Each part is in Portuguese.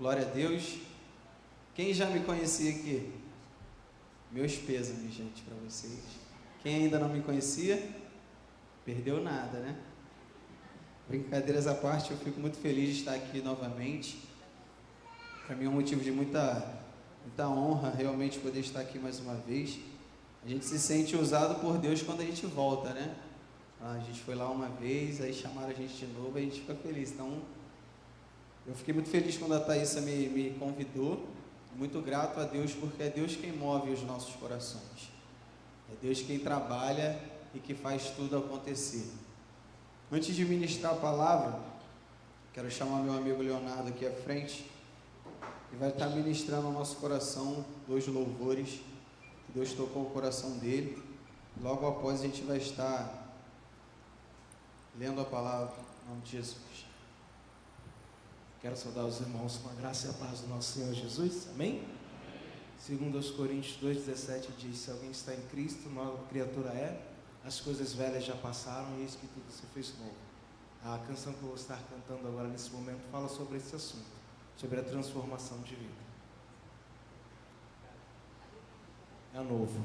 Glória a Deus. Quem já me conhecia aqui? Meus pêsames, gente, para vocês. Quem ainda não me conhecia, perdeu nada, né? Brincadeiras à parte, eu fico muito feliz de estar aqui novamente. Para mim é um motivo de muita honra realmente poder estar aqui mais uma vez. A gente se sente usado por Deus quando a gente volta, né? A gente foi lá uma vez, aí chamaram a gente de novo, a gente fica feliz. Então, eu fiquei muito feliz quando a Thaísa me convidou. Muito grato a Deus, porque é Deus quem move os nossos corações. É Deus quem trabalha e que faz tudo acontecer. Antes de ministrar a palavra, quero chamar meu amigo Leonardo aqui à frente. E vai estar ministrando ao nosso coração 2 louvores que Deus tocou o coração dele. Logo após a gente vai estar lendo a palavra em nome de Jesus. Quero saudar os irmãos com a graça e a paz do nosso Senhor Jesus, amém? Segundo aos Coríntios 2,17 diz: se alguém está em Cristo, nova criatura é, as coisas velhas já passaram e eis que tudo se fez novo. A canção que eu vou estar cantando agora nesse momento fala sobre esse assunto, sobre a transformação de vida. É novo.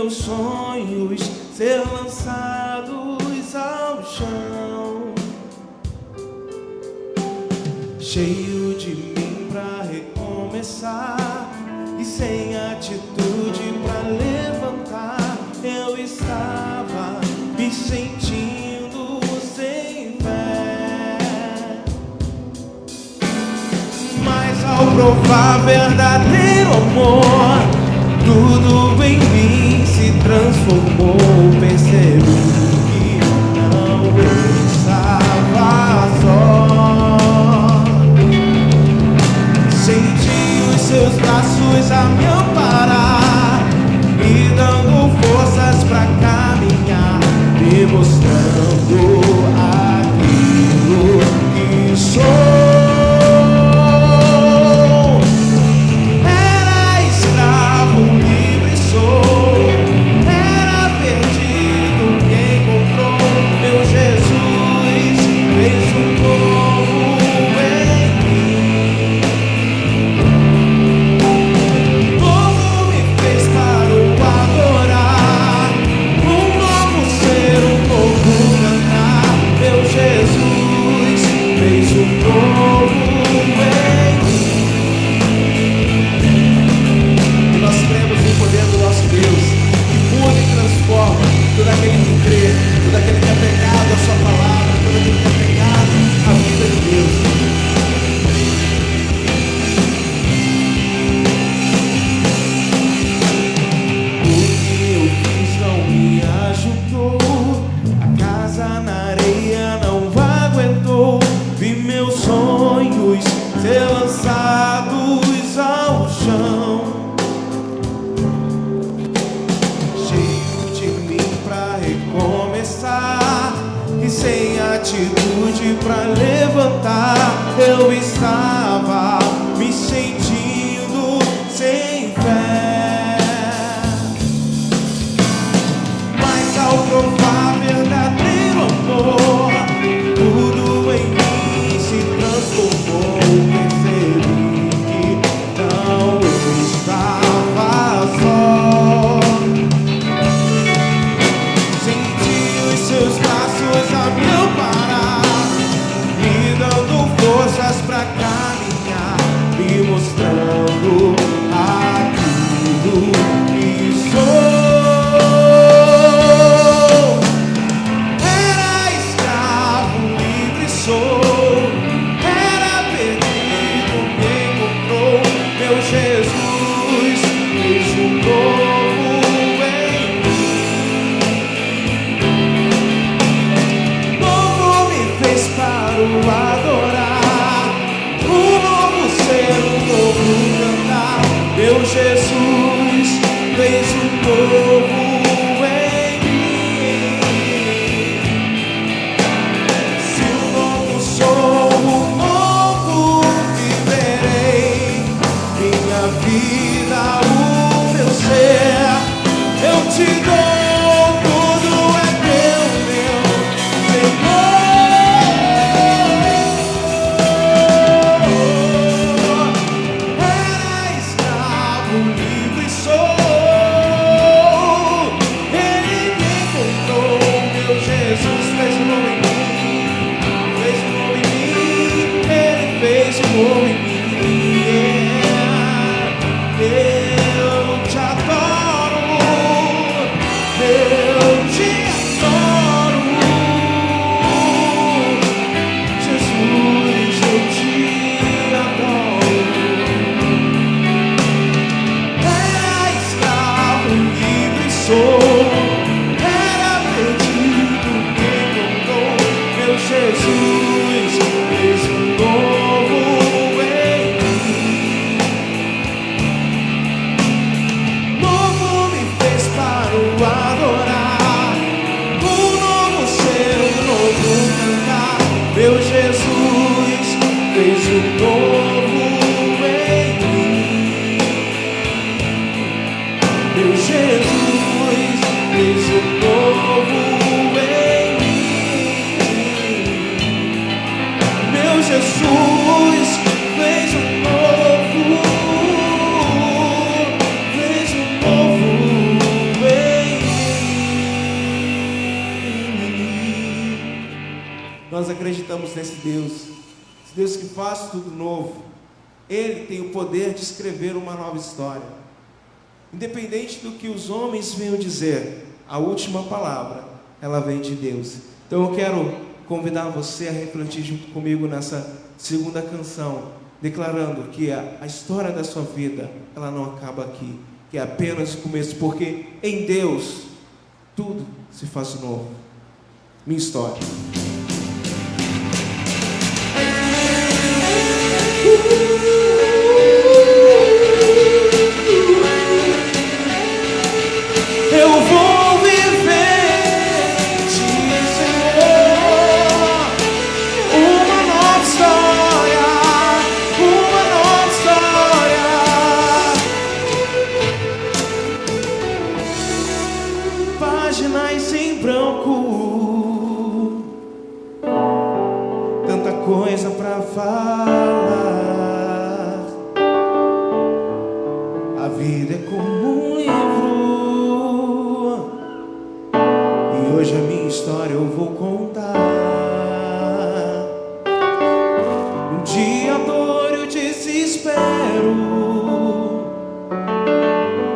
Sonhos ser lançados ao chão, cheio de mim pra recomeçar e sem atitude pra levantar. Eu estava me sentindo sem fé, mas ao provar verdadeiro amor, tudo em mim se transformou. Percebi que não estava só. Senti os seus braços a me amparar, me dando forças pra caminhar, me mostrando aquilo que sou. Todo aquele que crê, todo aquele que é pegado à sua palavra, todo aquele que é pegado à vida de Deus. O que eu fiz não me ajudou, a casa na areia não aguentou. Vi meus sonhos ser lançados ao chão, começar e sem atitude pra levantar. Eu estava me sentindo sem fé, mas ao provar verdadeiro amor, tudo em mim se transformou. Percebi que não estava só. Seus braços a me amparar, me dando forças pra cá. vida, o meu ser, eu te dou, tudo é teu, meu Senhor. Era escravo, livre sou. Ele me encontrou, meu Jesus fez um novo em mim, fez um novo em mim, Ele fez um novo em mim. Eu te adoro, eu te adoro, Jesus, eu te adoro. Era escravo, livre sou, era perdido, me encontrou, meu Jesus fez um novo em mim. Novo me fez para o adorar, um novo ser, um novo cantar. Meu Jesus fez um novo em mim. Meu Jesus fez um novo em mim. Meu Jesus fez um novo em mim. Nós acreditamos nesse Deus, esse Deus que faz tudo novo. Ele tem o poder de escrever uma nova história. Independente do que os homens venham dizer, a última palavra, ela vem de Deus. Então eu quero convidar você a refletir junto comigo nessa segunda canção, declarando que a história da sua vida, ela não acaba aqui, que é apenas o começo, porque em Deus tudo se faz novo. Minha história. Eu vou viver de Senhor, uma nova história, uma nova história. Páginas em branco, tanta coisa pra falar. A vida é como um livro, e hoje a minha história eu vou contar. Um dia a dor e o desespero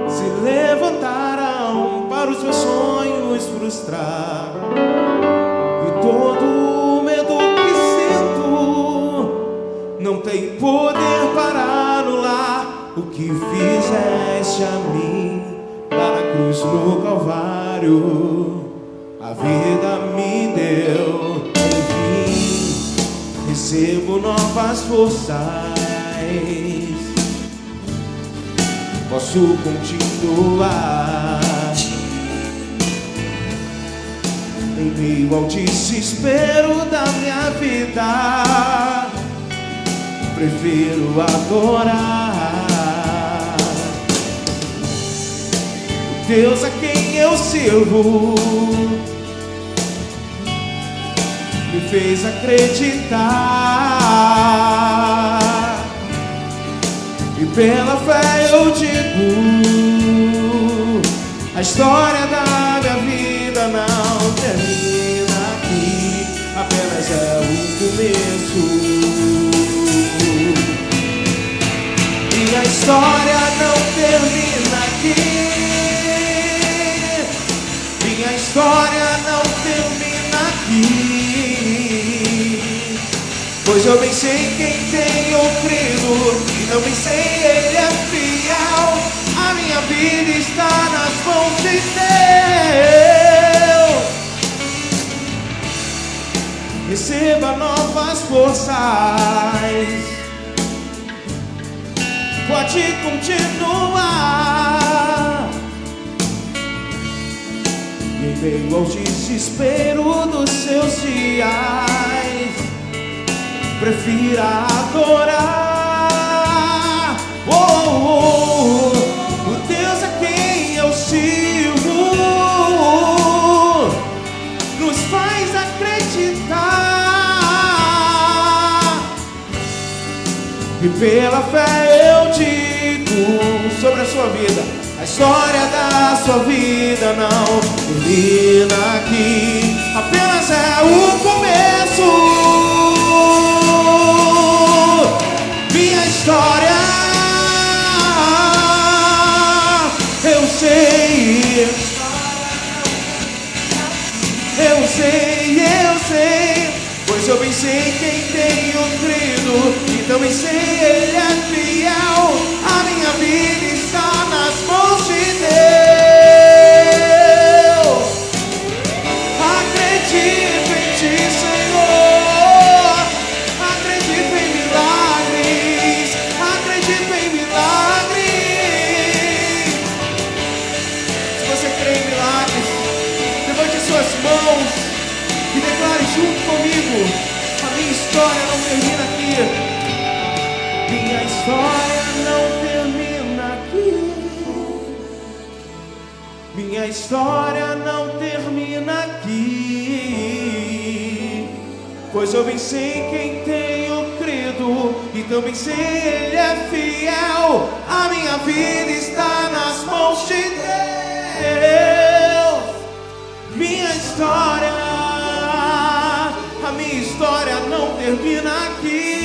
se levantaram para os meus sonhos frustrar, e todo o medo que sinto não tem poder para anular o que fizeste a mim lá na cruz no Calvário. A vida me deu, enfim, recebo novas forças, posso continuar. Em meio ao desespero da minha vida, prefiro adorar o Deus a quem eu sirvo. Me fez acreditar, e pela fé eu digo, a história da minha vida não termina aqui, apenas é o começo. Minha história não termina aqui, minha história não termina aqui, pois eu bem sei quem tenho crido, e não bem sei Ele é fiel. A minha vida está nas mãos de Deus. Receba novas forças, pode continuar. Em meio ao desespero dos seus dias, prefira adorar. Oh, oh, oh. Pela fé eu digo sobre a sua vida, a história da sua vida não termina aqui, apenas é o começo. Minha história, eu sei, pois eu bem sei quem tenho crido, e também sei Ele é fiel. A minha vida está nas mãos de Deus. Acredito em Ti, Senhor. Acredito em milagres. Acredito em milagres. Se você crê em milagres, levante suas mãos e declare junto comigo: a minha história não termina aqui. Minha história não termina aqui. Minha história não termina aqui, pois eu bem sei quem tenho crido, e também sei Ele é fiel. A minha vida está nas mãos de Deus. Minha história, a minha história não termina aqui.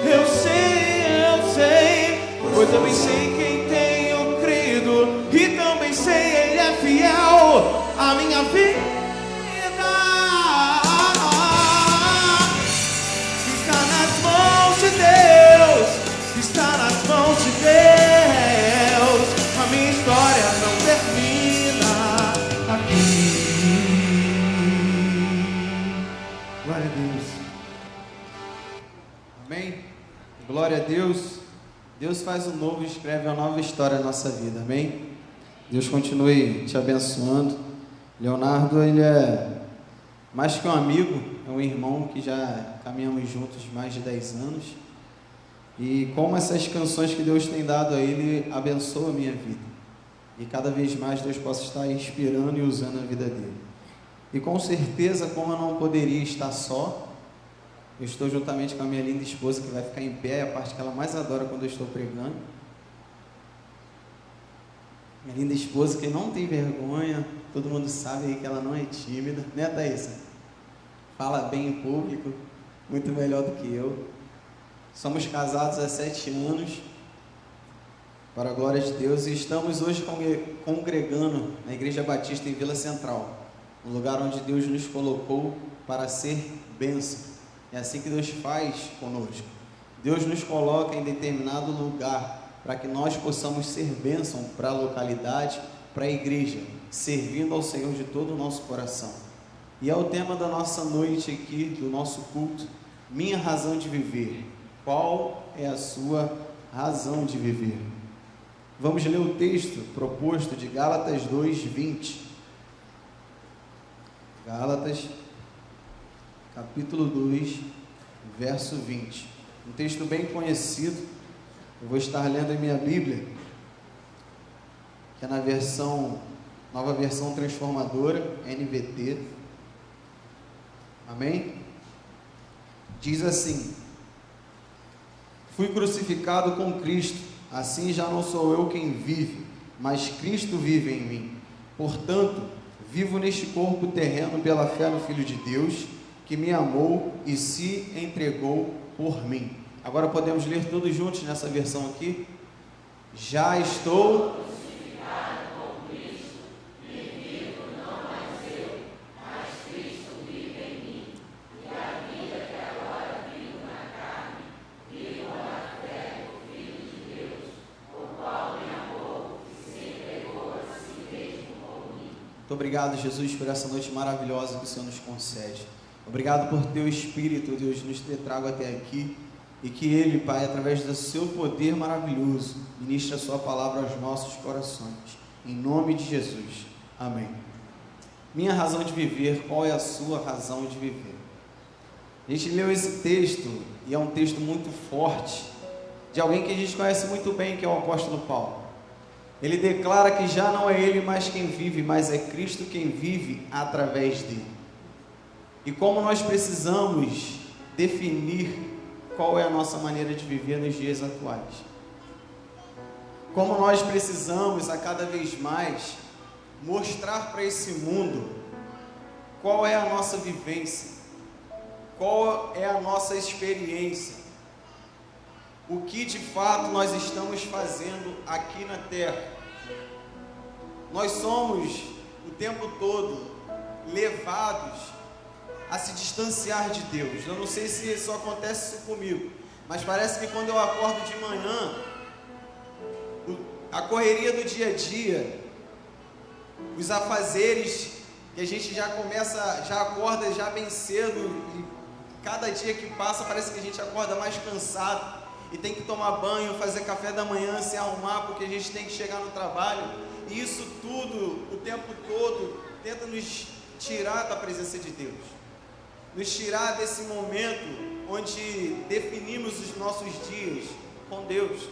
Eu sei, pois eu bem sei quem tenho crido, e também sei Ele é fiel. A minha vida está nas mãos de Deus, está nas mãos de Deus. A minha história não termina aqui. Glória a Deus. Amém? Glória a Deus. Deus faz um novo e escreve uma nova história na nossa vida, amém? Deus continue te abençoando. Leonardo, ele é mais que um amigo, é um irmão que já caminhamos juntos mais de 10 anos. E como essas canções que Deus tem dado a ele abençoam a minha vida. E cada vez mais Deus possa estar inspirando e usando a vida dele. E com certeza, como eu não poderia estar só, eu estou juntamente com a minha linda esposa, que vai ficar em pé, é a parte que ela mais adora quando eu estou pregando. Minha linda esposa, que não tem vergonha, todo mundo sabe aí que ela não é tímida, né, Thaísa? Fala bem em público, muito melhor do que eu. Somos casados há 7 anos, para a glória de Deus, e estamos hoje congregando na Igreja Batista em Vila Central, um lugar onde Deus nos colocou para ser bênção. É assim que Deus faz conosco. Deus nos coloca em determinado lugar para que nós possamos ser bênção para a localidade, para a igreja, servindo ao Senhor de todo o nosso coração. E é o tema da nossa noite aqui, do nosso culto: minha razão de viver. Qual é a sua razão de viver? Vamos ler o texto proposto de Gálatas 2:20. Gálatas capítulo 2, verso 20, um texto bem conhecido. Eu vou estar lendo em minha Bíblia, que é na nova versão transformadora, NVT, amém? Diz assim: fui crucificado com Cristo, assim já não sou eu quem vive, mas Cristo vive em mim. Portanto, vivo neste corpo terreno pela fé no Filho de Deus, que me amou e se entregou por mim. Agora podemos ler todos juntos nessa versão aqui. Já estou crucificado com Cristo, e vivo não mais eu, mas Cristo vive em mim. E a vida que agora vivo na carne, vivo na fé do Filho de Deus, o qual me amou e se entregou a si mesmo por mim. Muito obrigado, Jesus, por essa noite maravilhosa que o Senhor nos concede. Obrigado por teu Espírito, Deus, nos ter trago até aqui, e que Ele, Pai, através do seu poder maravilhoso, ministre a sua palavra aos nossos corações, em nome de Jesus, amém. Minha razão de viver. Qual é a sua razão de viver? A gente leu esse texto, e é um texto muito forte, de alguém que a gente conhece muito bem, que é o apóstolo Paulo. Ele declara que já não é ele mais quem vive, mas é Cristo quem vive através dele. E como nós precisamos definir qual é a nossa maneira de viver nos dias atuais. Como nós precisamos a cada vez mais mostrar para esse mundo qual é a nossa vivência, qual é a nossa experiência, o que de fato nós estamos fazendo aqui na Terra. Nós somos o tempo todo levados a se distanciar de Deus. Eu não sei se isso acontece comigo, mas parece que quando eu acordo de manhã, a correria do dia a dia, os afazeres que a gente já acorda já bem cedo, e cada dia que passa parece que a gente acorda mais cansado e tem que tomar banho, fazer café da manhã, se arrumar porque a gente tem que chegar no trabalho, e isso tudo, o tempo todo, tenta nos tirar da presença de Deus, nos tirar desse momento onde definimos os nossos dias com Deus.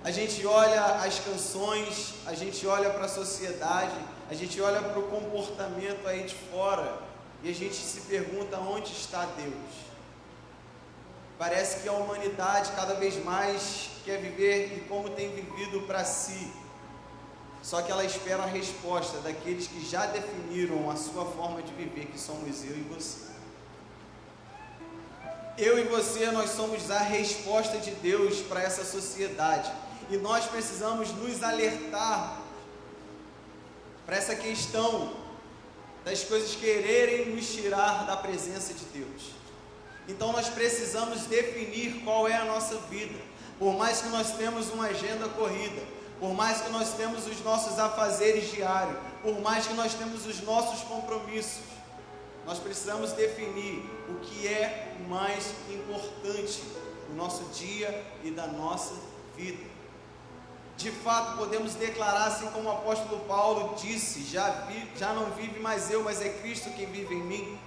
A gente olha as canções, a gente olha para a sociedade, a gente olha para o comportamento aí de fora e a gente se pergunta onde está Deus. Parece que a humanidade cada vez mais quer viver e como tem vivido para si. Só que ela espera a resposta daqueles que já definiram a sua forma de viver, que somos eu e você. Eu e você, nós somos a resposta de Deus para essa sociedade. E nós precisamos nos alertar para essa questão das coisas quererem nos tirar da presença de Deus. Então nós precisamos definir qual é a nossa vida. Por mais que nós temos uma agenda corrida, por mais que nós temos os nossos afazeres diários, por mais que nós temos os nossos compromissos, nós precisamos definir o que é o mais importante no nosso dia e da nossa vida. De fato, podemos declarar, assim como o apóstolo Paulo disse, já não vive mais eu, mas é Cristo quem vive em mim.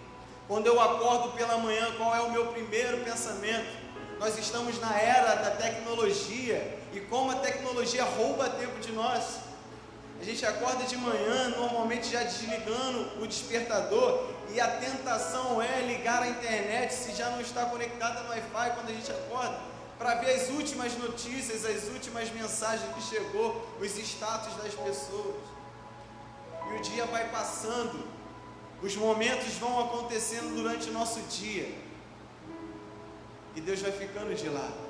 Quando eu acordo pela manhã, qual é o meu primeiro pensamento? Nós estamos na era da tecnologia, e como a tecnologia rouba tempo de nós. A gente acorda de manhã, normalmente já desligando o despertador, e a tentação é ligar a internet, se já não está conectada no Wi-Fi quando a gente acorda, para ver as últimas notícias, as últimas mensagens que chegou, os status das pessoas. E o dia vai passando, os momentos vão acontecendo durante o nosso dia, e Deus vai ficando de lado.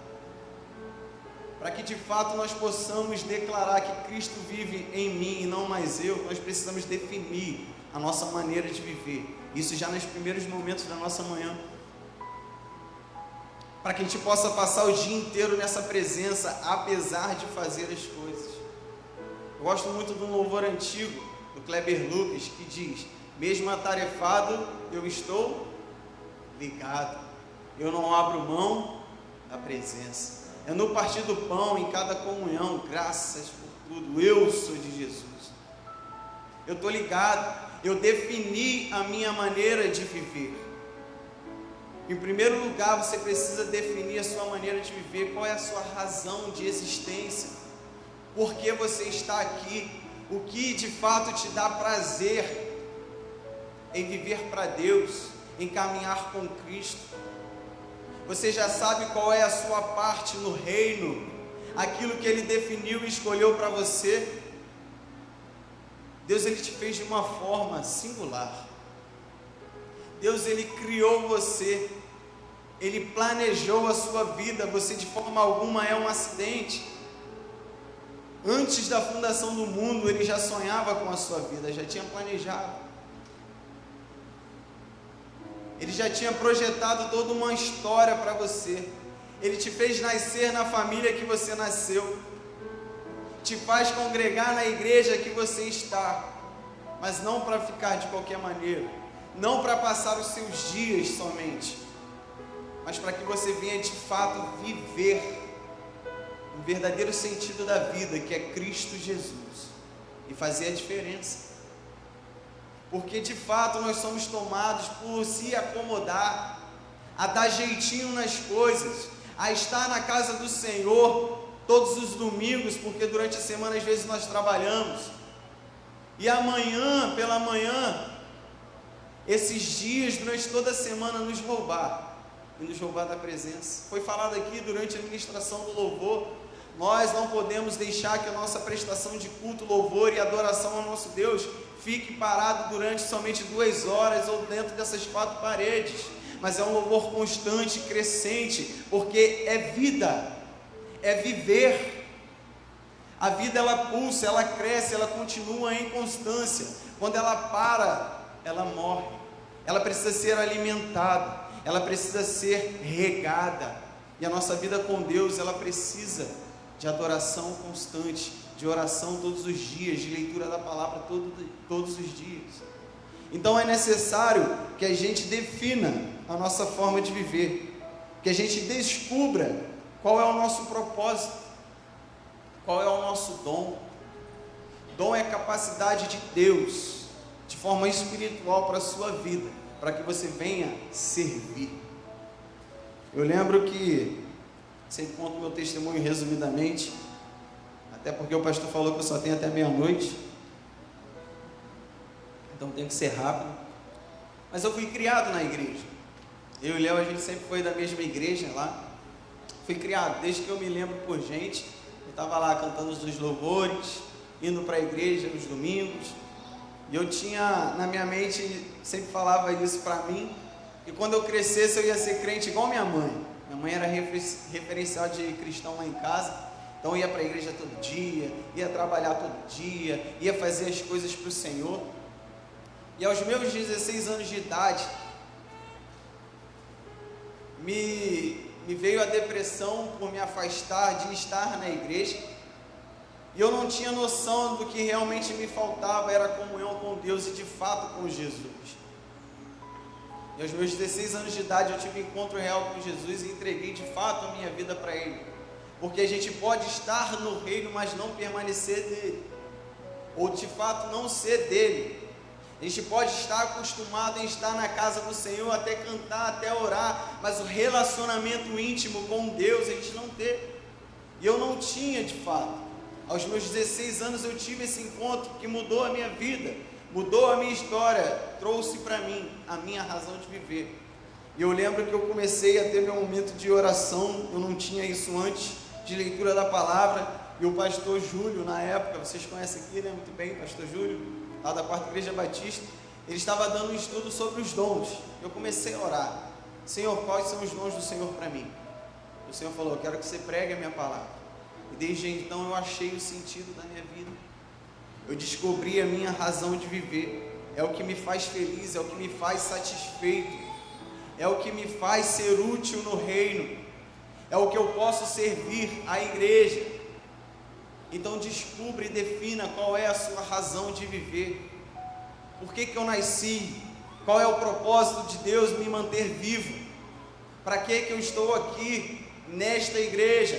Para que de fato nós possamos declarar que Cristo vive em mim e não mais eu, nós precisamos definir a nossa maneira de viver. Isso já nos primeiros momentos da nossa manhã. Para que a gente possa passar o dia inteiro nessa presença, apesar de fazer as coisas. Eu gosto muito de um louvor antigo, do Kleber Lucas, que diz: mesmo atarefado, eu estou ligado. Eu não abro mão da presença. É no partir do pão, em cada comunhão, graças por tudo, eu sou de Jesus. Eu estou ligado, eu defini a minha maneira de viver. Em primeiro lugar, você precisa definir a sua maneira de viver, qual é a sua razão de existência, por que você está aqui, o que de fato te dá prazer em viver para Deus, em caminhar com Cristo. Você já sabe qual é a sua parte no reino, aquilo que Ele definiu e escolheu para você. Deus, Ele te fez de uma forma singular. Deus, Ele criou você, Ele planejou a sua vida. Você de forma alguma é um acidente. Antes da fundação do mundo, Ele já sonhava com a sua vida, já tinha planejado. Ele já tinha projetado toda uma história para você. Ele te fez nascer na família que você nasceu, te faz congregar na igreja que você está, mas não para ficar de qualquer maneira, não para passar os seus dias somente, mas para que você venha de fato viver o verdadeiro sentido da vida, que é Cristo Jesus, e fazer a diferença. Porque de fato nós somos tomados por se acomodar, a dar jeitinho nas coisas, a estar na casa do Senhor todos os domingos, porque durante a semana às vezes nós trabalhamos, e amanhã, pela manhã, esses dias, durante toda a semana, nos roubar e nos roubar da presença. Foi falado aqui durante a ministração do louvor, nós não podemos deixar que a nossa prestação de culto, louvor e adoração ao nosso Deus fique parado durante somente 2 horas ou dentro dessas 4 paredes, mas é um louvor constante, crescente, porque é vida, é viver. A vida, ela pulsa, ela cresce, ela continua em constância. Quando ela para, ela morre. Ela precisa ser alimentada, ela precisa ser regada. E a nossa vida com Deus, ela precisa de adoração constante, de oração todos os dias, de leitura da palavra todos os dias. Então é necessário que a gente defina a nossa forma de viver, que a gente descubra qual é o nosso propósito, qual é o nosso dom. Dom é a capacidade de Deus, de forma espiritual para a sua vida, para que você venha servir. Eu lembro que, sempre conto meu testemunho resumidamente, até porque o pastor falou que eu só tenho até meia-noite, então tem que ser rápido. Mas eu fui criado na igreja. Eu e o Léo, a gente sempre foi da mesma igreja lá. Fui criado, desde que eu me lembro por gente. Eu estava lá cantando os louvores, indo para a igreja nos domingos. E eu tinha, na minha mente, sempre falava isso para mim, que quando eu crescesse eu ia ser crente igual minha mãe. Minha mãe era referencial de cristão lá em casa, então eu ia para a igreja todo dia, ia trabalhar todo dia, ia fazer as coisas para o Senhor. E aos meus 16 anos de idade, me veio a depressão por me afastar de estar na igreja, e eu não tinha noção do que realmente me faltava, era comunhão com Deus e de fato com Jesus. E aos meus 16 anos de idade eu tive um encontro real com Jesus e entreguei de fato a minha vida para Ele, porque a gente pode estar no reino, mas não permanecer nele, ou de fato não ser dele. A gente pode estar acostumado em estar na casa do Senhor, até cantar, até orar, mas o relacionamento íntimo com Deus a gente não tem. E eu não tinha de fato. Aos meus 16 anos eu tive esse encontro que mudou a minha vida, mudou a minha história, trouxe para mim a minha razão de viver. E eu lembro que eu comecei a ter meu momento de oração, eu não tinha isso antes, de leitura da palavra, e o pastor Júlio, na época, vocês conhecem aqui, né, muito bem, pastor Júlio, lá da 4ª Igreja Batista, ele estava dando um estudo sobre os dons. Eu comecei a orar: Senhor, quais são os dons do Senhor para mim? O Senhor falou: eu quero que você pregue a minha palavra. E desde então eu achei o sentido da minha vida, eu descobri a minha razão de viver, é o que me faz feliz, é o que me faz satisfeito, é o que me faz ser útil no reino, é o que eu posso servir à igreja. Então descubra e defina qual é a sua razão de viver. Por que eu nasci? Qual é o propósito de Deus me manter vivo? Para que eu estou aqui nesta igreja?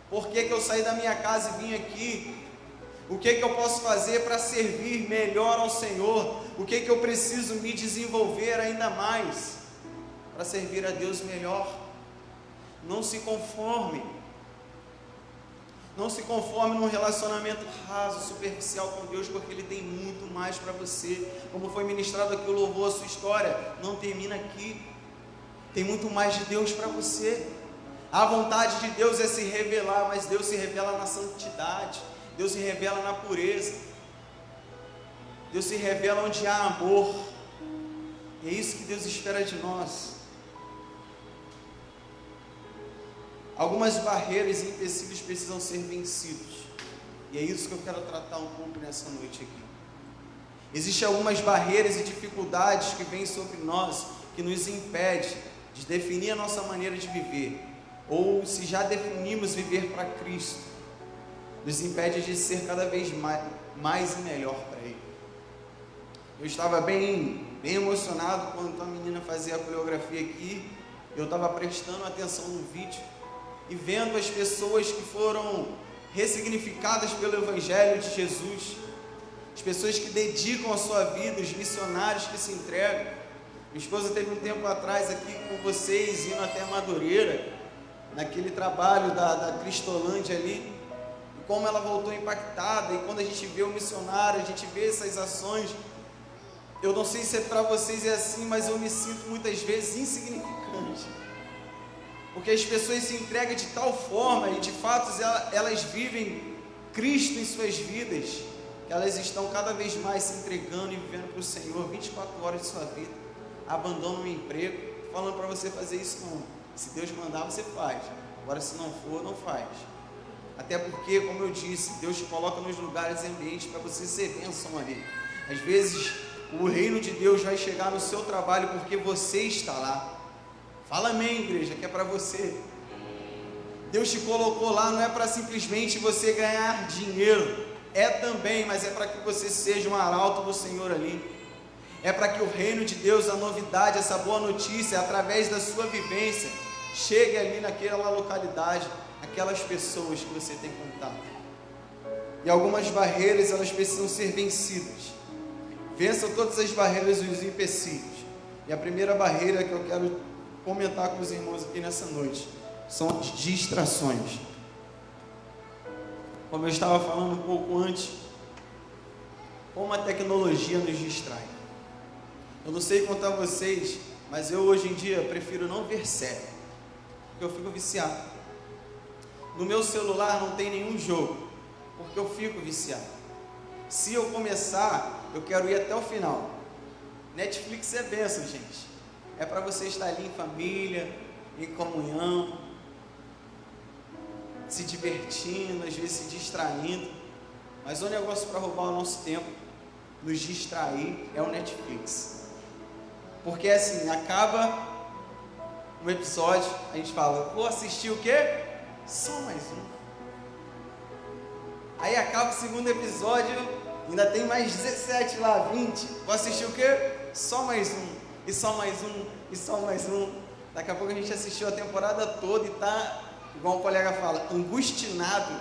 Por que eu saí da minha casa e vim aqui? O que eu posso fazer para servir melhor ao Senhor? O que eu preciso me desenvolver ainda mais para servir a Deus melhor? Não se conforme. Não se conforme num relacionamento raso, superficial com Deus, porque Ele tem muito mais para você. Como foi ministrado aqui o louvor, a sua história não termina aqui. Tem muito mais de Deus para você. A vontade de Deus é se revelar, mas Deus se revela na santidade, Deus se revela na pureza, Deus se revela onde há amor. E é isso que Deus espera de nós. Algumas barreiras e empecilhos precisam ser vencidos, e é isso que eu quero tratar um pouco nessa noite aqui. Existem algumas barreiras e dificuldades que vêm sobre nós, que nos impedem de definir a nossa maneira de viver, ou se já definimos viver para Cristo, nos impede de ser cada vez mais e melhor para Ele. Eu estava bem emocionado quando a menina fazia a coreografia aqui. Eu estava prestando atenção no vídeo e vendo as pessoas que foram ressignificadas pelo Evangelho de Jesus, as pessoas que dedicam a sua vida, os missionários que se entregam. Minha esposa teve um tempo atrás aqui com vocês, indo até Madureira, naquele trabalho da Cristolândia ali, e como ela voltou impactada. E quando a gente vê o missionário, a gente vê essas ações, Eu não sei se para vocês é assim, mas eu me sinto muitas vezes insignificante. Porque as pessoas se entregam de tal forma, e de fato elas vivem Cristo em suas vidas, que elas estão cada vez mais se entregando e vivendo para o Senhor 24 horas de sua vida. Abandonam o emprego, falando para você fazer isso não. Se Deus mandar, você faz. Agora, se não for, não faz. Até porque, como eu disse, Deus te coloca nos lugares e ambientes para você ser bênção ali. Às vezes, o reino de Deus vai chegar no seu trabalho porque você está lá. Fala amém, igreja, que é para você. Deus te colocou lá, não é para simplesmente você ganhar dinheiro. É também, mas é para que você seja um arauto do Senhor ali. É para que o reino de Deus, a novidade, essa boa notícia, através da sua vivência, chegue ali naquela localidade, aquelas pessoas que você tem contato. E algumas barreiras, elas precisam ser vencidas. Vençam todas as barreiras e os empecilhos. E a primeira barreira que eu quero comentar com os irmãos aqui nessa noite são as distrações. Como eu estava falando um pouco antes, como a tecnologia nos distrai. Eu não sei contar a vocês, mas eu hoje em dia prefiro não ver série, porque eu fico viciado. No meu celular não tem nenhum jogo, porque eu fico viciado. Se eu começar, eu quero ir até o final. Netflix é bênção, gente. É para você estar ali em família, em comunhão, se divertindo, às vezes se distraindo. Mas o negócio para roubar o nosso tempo, nos distrair, é o Netflix. Porque assim, acaba um episódio, a gente fala, vou assistir o quê? Só mais um. Aí acaba o segundo episódio, ainda tem mais 17 lá, 20. Vou assistir o quê? Só mais um. E só mais um, e só mais um. Daqui a pouco a gente assistiu a temporada toda e tá, igual um colega fala, angustiado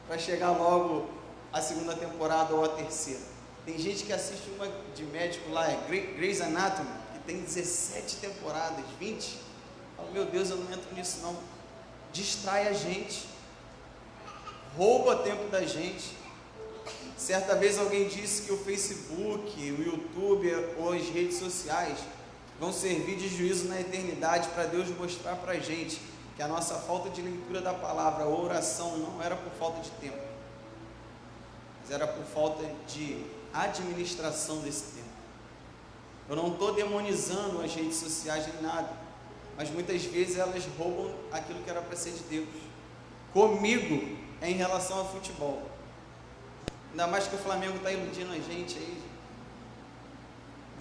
para chegar logo a segunda temporada ou a terceira. Tem gente que assiste uma de médico lá, é Grey's Anatomy, que tem 17 temporadas, 20. Fala, meu Deus, eu não entro nisso não. Distrai a gente, rouba tempo da gente. Certa vez alguém disse que o Facebook, o YouTube ou as redes sociais vão servir de juízo na eternidade para Deus mostrar para a gente que a nossa falta de leitura da palavra ou oração não era por falta de tempo, mas era por falta de administração desse tempo. Eu não estou demonizando as redes sociais nem nada, mas muitas vezes elas roubam aquilo que era para ser de Deus. Comigo é em relação ao futebol. Ainda mais que o Flamengo está iludindo a gente aí.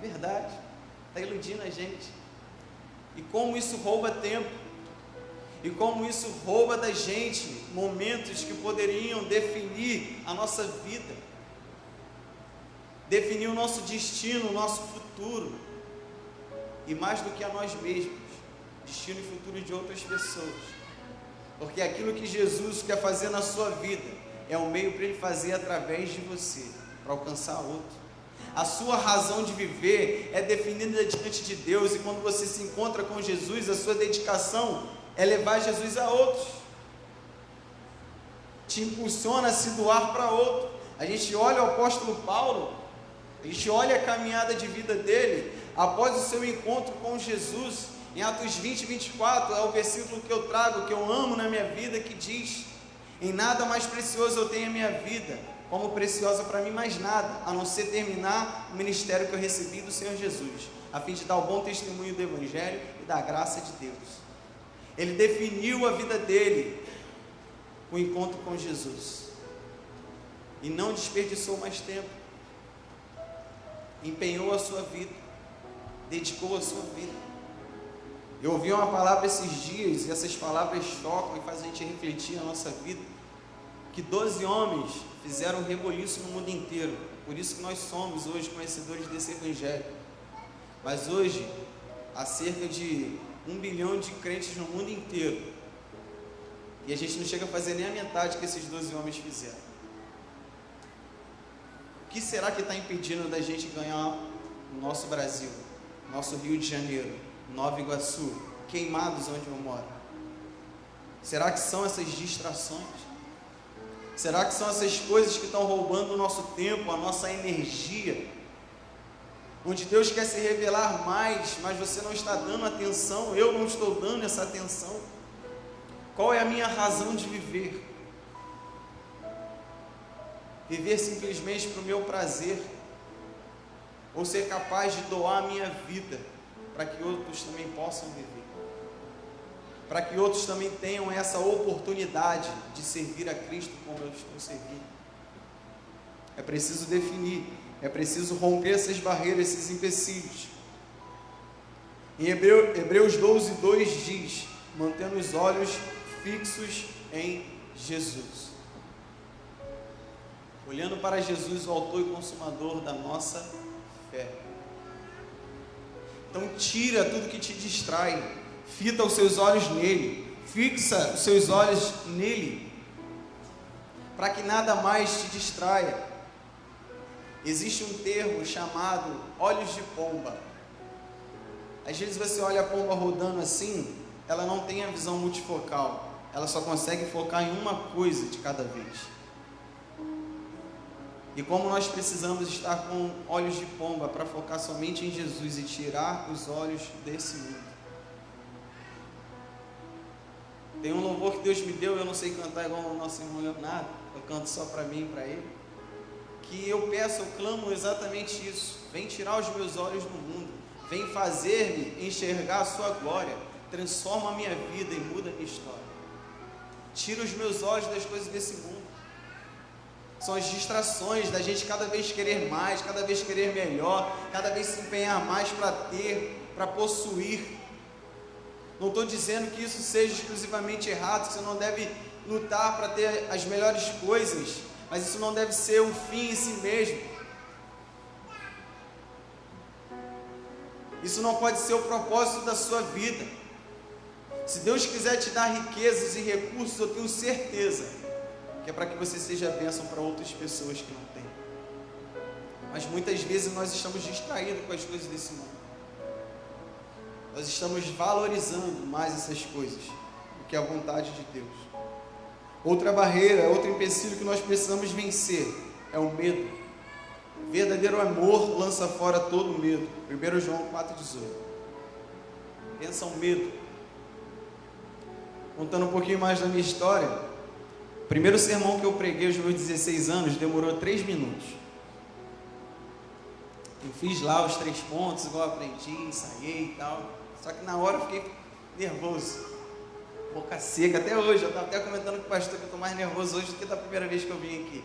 Verdade, está iludindo a gente. E como isso rouba tempo. E como isso rouba da gente momentos que poderiam definir a nossa vida. Definir o nosso destino, o nosso futuro. E mais do que a nós mesmos. Destino e futuro de outras pessoas. Porque aquilo que Jesus quer fazer na sua vida é um meio para Ele fazer através de você, para alcançar outro. A sua razão de viver é definida diante de Deus, e quando você se encontra com Jesus, a sua dedicação é levar Jesus a outros. Te impulsiona a se doar para outro. A gente olha o apóstolo Paulo, a gente olha a caminhada de vida dele, após o seu encontro com Jesus, em Atos 20, 24, é o versículo que eu trago, que eu amo na minha vida, que diz: em nada mais precioso eu tenho a minha vida, como preciosa para mim mais nada, a não ser terminar o ministério que eu recebi do Senhor Jesus, a fim de dar o bom testemunho do Evangelho e da graça de Deus. Ele definiu a vida dele, o encontro com Jesus, e não desperdiçou mais tempo, empenhou a sua vida, dedicou a sua vida. Eu ouvi uma palavra esses dias, e essas palavras chocam e fazem a gente refletir a nossa vida, que 12 homens fizeram reboliço no mundo inteiro, por isso que nós somos hoje conhecedores desse Evangelho. Mas hoje, há cerca de 1 bilhão de crentes no mundo inteiro, e a gente não chega a fazer nem a metade que esses 12 homens fizeram. O que será que está impedindo da gente ganhar o nosso Brasil, nosso Rio de Janeiro, Nova Iguaçu, Queimados, onde eu moro? Será que são essas distrações? Será que são essas coisas que estão roubando o nosso tempo, a nossa energia? onde Deus quer se revelar mais, mas você não está dando atenção, eu não estou dando essa atenção. Qual é a minha razão de viver? Viver simplesmente para o meu prazer, ou ser capaz de doar a minha vida para que outros também possam viver, para que outros também tenham essa oportunidade de servir a Cristo como eu estou servindo. É preciso definir, é preciso romper essas barreiras, esses empecilhos. Em Hebreus 12:2 diz: mantendo os olhos fixos em Jesus. Olhando para Jesus, o autor e consumador da nossa fé. Então tira tudo que te distrai, fita os seus olhos nele, fixa os seus olhos nele, para que nada mais te distraia. Existe um termo chamado olhos de pomba. Às vezes você olha a pomba rodando assim, ela não tem a visão multifocal, ela só consegue focar em uma coisa de cada vez. E como nós precisamos estar com olhos de pomba para focar somente em Jesus e tirar os olhos desse mundo. Tem um louvor que Deus me deu, eu não sei cantar igual o nosso irmão Leonardo, eu canto só para mim e para ele, que eu peço, eu clamo exatamente isso: vem tirar os meus olhos do mundo, vem fazer-me enxergar a sua glória, transforma a minha vida e muda a minha história. Tira os meus olhos das coisas desse mundo. São as distrações da gente cada vez querer mais, cada vez querer melhor, cada vez se empenhar mais para ter, para possuir. Não estou dizendo que isso seja exclusivamente errado, que você não deve lutar para ter as melhores coisas, mas isso não deve ser o fim em si mesmo. Isso não pode ser o propósito da sua vida. Se Deus quiser te dar riquezas e recursos, eu tenho certeza que é para que você seja bênção para outras pessoas que não têm. Mas muitas vezes nós estamos distraídos com as coisas desse mundo. Nós estamos valorizando mais essas coisas do que a vontade de Deus. Outra barreira, outro empecilho que nós precisamos vencer é o medo. O verdadeiro amor lança fora todo medo. 1 João 4,18. Pensa o medo. Contando um pouquinho mais da minha história, o primeiro sermão que eu preguei aos meus 16 anos demorou 3 minutos. Eu fiz lá os 3 pontos, igual eu aprendi, ensaiei e tal. Só que na hora eu fiquei nervoso, boca seca, até hoje. Eu estava até comentando com o pastor que eu estou mais nervoso hoje do que da primeira vez que eu vim aqui.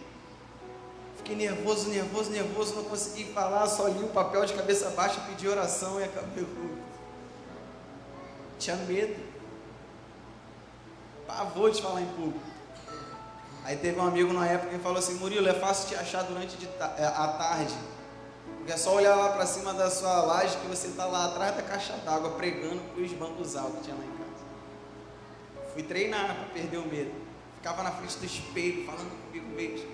Fiquei nervoso, não consegui falar, só li o papel de cabeça baixa, pedi oração e acabei com... Tinha medo, pavor de falar em público. Aí teve um amigo na época que falou assim: Murilo, é fácil te achar durante a tarde, porque é só olhar lá para cima da sua laje que você está lá atrás da caixa d'água pregando para os bancos altos que tinha lá em casa. Fui treinar para perder o medo, ficava na frente do espelho falando comigo mesmo,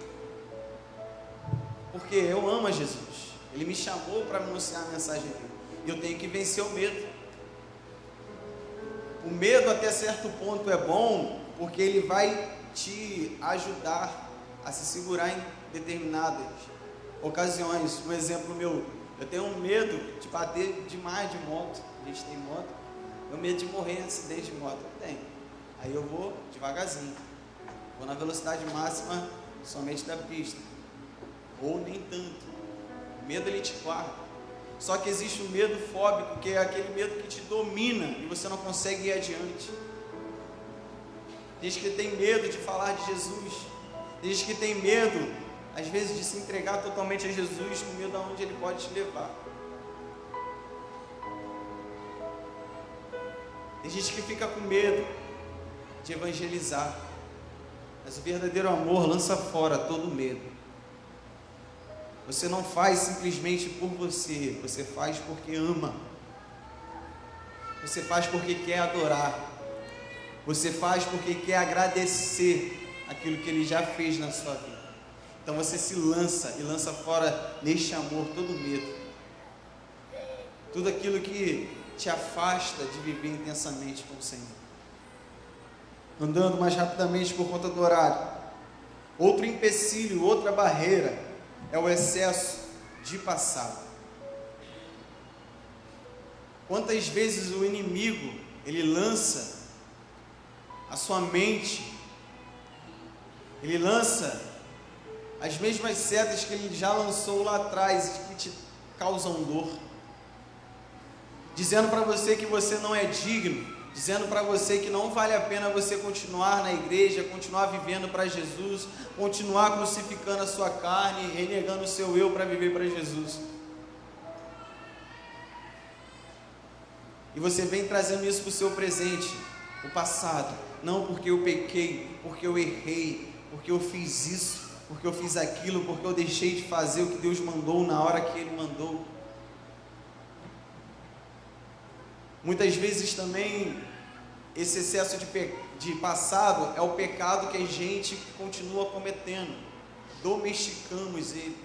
porque eu amo a Jesus, Ele me chamou para anunciar a mensagem dele, e eu tenho que vencer o medo. O medo até certo ponto é bom, porque ele vai te ajudar a se segurar em determinadas ocasiões. Um exemplo meu, eu tenho um medo de bater demais de moto. A gente tem moto, eu tenho medo de morrer em acidente de moto. Eu tenho. Aí eu vou devagarzinho, vou na velocidade máxima somente da pista, ou nem tanto. O medo ele te guarda. Só que existe o medo fóbico, que é aquele medo que te domina e você não consegue ir adiante. Tem gente que tem medo de falar de Jesus, tem gente que tem medo, às vezes, de se entregar totalmente a Jesus, com medo aonde Ele pode te levar. Tem gente que fica com medo de evangelizar, mas o verdadeiro amor lança fora todo medo. Você não faz simplesmente por você, você faz porque ama, você faz porque quer adorar, você faz porque quer agradecer aquilo que Ele já fez na sua vida. Então você se lança e lança fora neste amor todo medo, tudo aquilo que te afasta de viver intensamente com o Senhor. Andando mais rapidamente por conta do horário, outro empecilho, outra barreira é o excesso de passado. Quantas vezes o inimigo, ele lança a sua mente, ele lança as mesmas setas que ele já lançou lá atrás, que te causam dor, dizendo para você que você não é digno, dizendo para você que não vale a pena você continuar na igreja, continuar vivendo para Jesus, continuar crucificando a sua carne, renegando o seu eu para viver para Jesus. E você vem trazendo isso para o seu presente, o passado. Não porque eu pequei, porque eu errei, porque eu fiz isso, porque eu fiz aquilo, porque eu deixei de fazer o que Deus mandou na hora que Ele mandou. Muitas vezes também esse excesso de passado é o pecado que a gente continua cometendo. Domesticamos ele.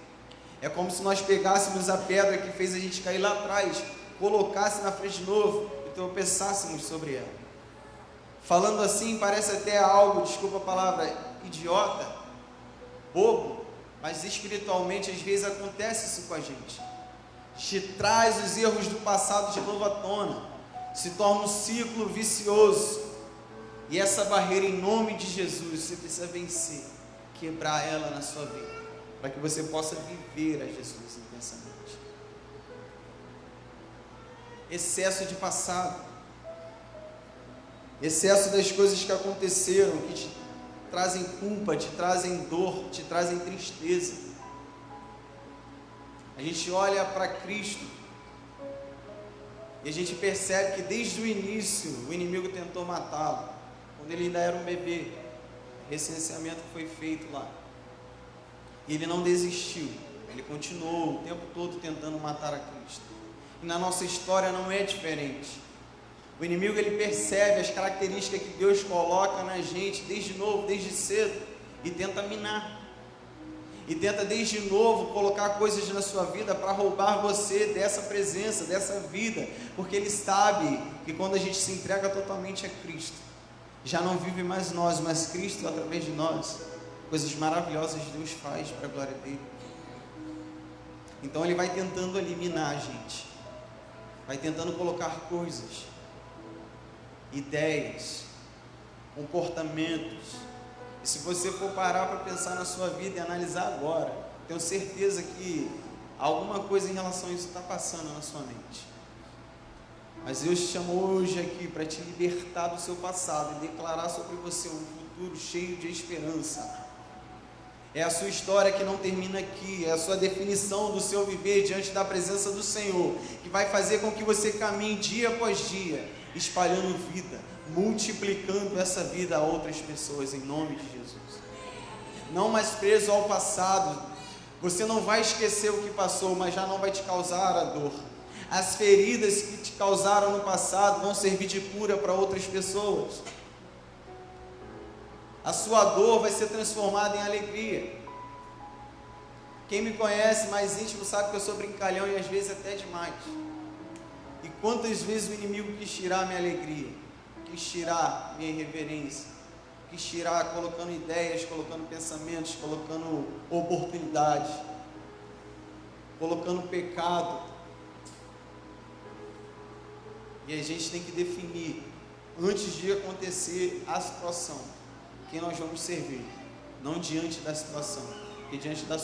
É como se nós pegássemos a pedra que fez a gente cair lá atrás, colocasse na frente de novo e tropeçássemos sobre ela. Falando assim parece até algo, desculpa a palavra, idiota, bobo, mas espiritualmente às vezes acontece isso com a gente. Te traz os erros do passado de novo à tona, se torna um ciclo vicioso, e essa barreira em nome de Jesus você precisa vencer, quebrar ela na sua vida, para que você possa viver a Jesus intensamente. Excesso de passado, excesso das coisas que aconteceram, que te trazem culpa, te trazem dor, te trazem tristeza. A gente olha para Cristo e a gente percebe que desde o início o inimigo tentou matá-lo, quando ele ainda era um bebê. O recenseamento foi feito lá e ele não desistiu, ele continuou o tempo todo tentando matar a Cristo. E na nossa história não é diferente. O inimigo, ele percebe as características que Deus coloca na gente desde novo, desde cedo, e tenta minar, e tenta desde novo colocar coisas na sua vida para roubar você dessa presença, dessa vida, porque ele sabe que quando a gente se entrega totalmente a Cristo, já não vive mais nós, mas Cristo através de nós, coisas maravilhosas Deus faz para a glória dele. Então ele vai tentando eliminar a gente, vai tentando colocar coisas, ideias, comportamentos. E se você for parar para pensar na sua vida e analisar agora, tenho certeza que alguma coisa em relação a isso está passando na sua mente. Mas Deus te chamou hoje aqui para te libertar do seu passado e declarar sobre você um futuro cheio de esperança. É a sua história que não termina aqui, é a sua definição do seu viver diante da presença do Senhor, que vai fazer com que você caminhe dia após dia, espalhando vida, multiplicando essa vida a outras pessoas, em nome de Jesus. Não mais preso ao passado, você não vai esquecer o que passou, mas já não vai te causar a dor. As feridas que te causaram no passado vão servir de cura para outras pessoas. A sua dor vai ser transformada em alegria. Quem me conhece mais íntimo sabe que eu sou brincalhão e às vezes até demais. E quantas vezes o inimigo quis tirar minha alegria, quis tirar minha irreverência, quis tirar colocando ideias, colocando pensamentos, colocando oportunidades, colocando pecado. E a gente tem que definir, antes de acontecer a situação, quem nós vamos servir, não diante da situação, porque diante da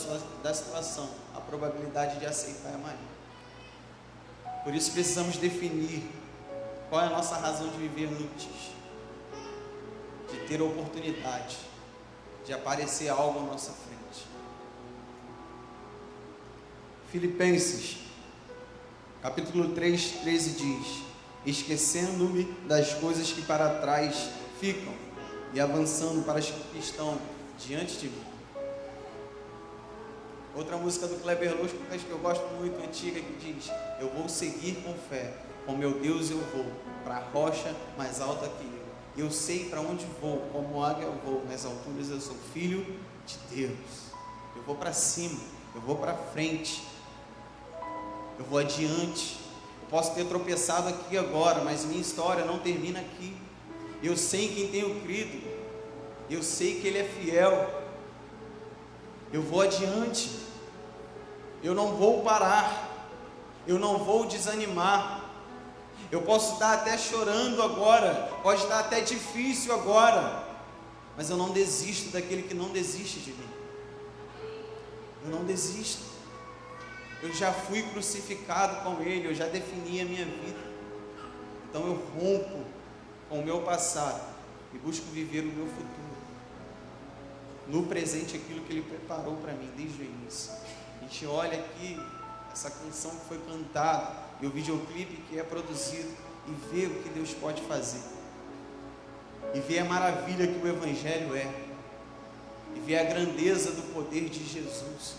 situação, a probabilidade de aceitar é maior. Por isso precisamos definir qual é a nossa razão de viver antes, de ter a oportunidade, de aparecer algo à nossa frente. Filipenses, capítulo 3, 13 diz: esquecendo-me das coisas que para trás ficam, e avançando para as que estão diante de mim. Outra música do Kleber Luz, que eu gosto muito, antiga, que diz: eu vou seguir com fé, com meu Deus eu vou, para a rocha mais alta que eu. Eu sei para onde vou, como águia eu vou, nas alturas eu sou filho de Deus. Eu vou para cima, eu vou para frente, eu vou adiante. Eu posso ter tropeçado aqui agora, mas minha história não termina aqui. Eu sei em quem tenho crido, eu sei que Ele é fiel, eu vou adiante, eu não vou parar, eu não vou desanimar, Eu posso estar até chorando agora, pode estar até difícil agora, mas eu não desisto daquele que não desiste de mim. Eu não desisto. Eu já fui crucificado com Ele, eu já defini a minha vida. Então eu rompo com o meu passado e busco viver o meu futuro. No presente, aquilo que Ele preparou para mim desde o início. A gente olha aqui, essa canção que foi cantada, e o videoclipe que é produzido, e vê o que Deus pode fazer. E vê a maravilha que o Evangelho é. E vê a grandeza do poder de Jesus,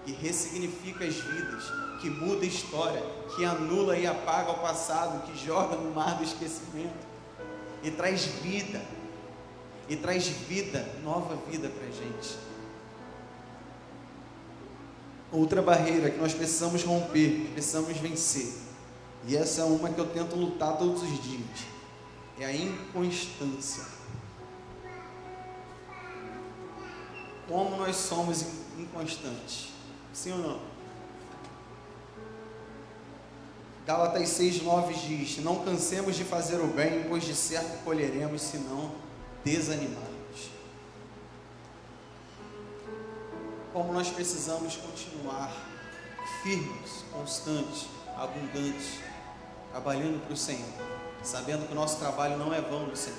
que ressignifica as vidas, que muda a história, que anula e apaga o passado, que joga no mar do esquecimento, e traz vida, nova vida para a gente. Outra barreira que nós precisamos romper, que precisamos vencer, e essa é uma que eu tento lutar todos os dias, é a inconstância. Como nós somos inconstantes, sim ou não? Gálatas 6:9 diz: não cansemos de fazer o bem, pois de certo colheremos, se não desanimarmos. Como nós precisamos continuar firmes, constantes, abundantes, trabalhando para o Senhor, sabendo que o nosso trabalho não é vão no Senhor.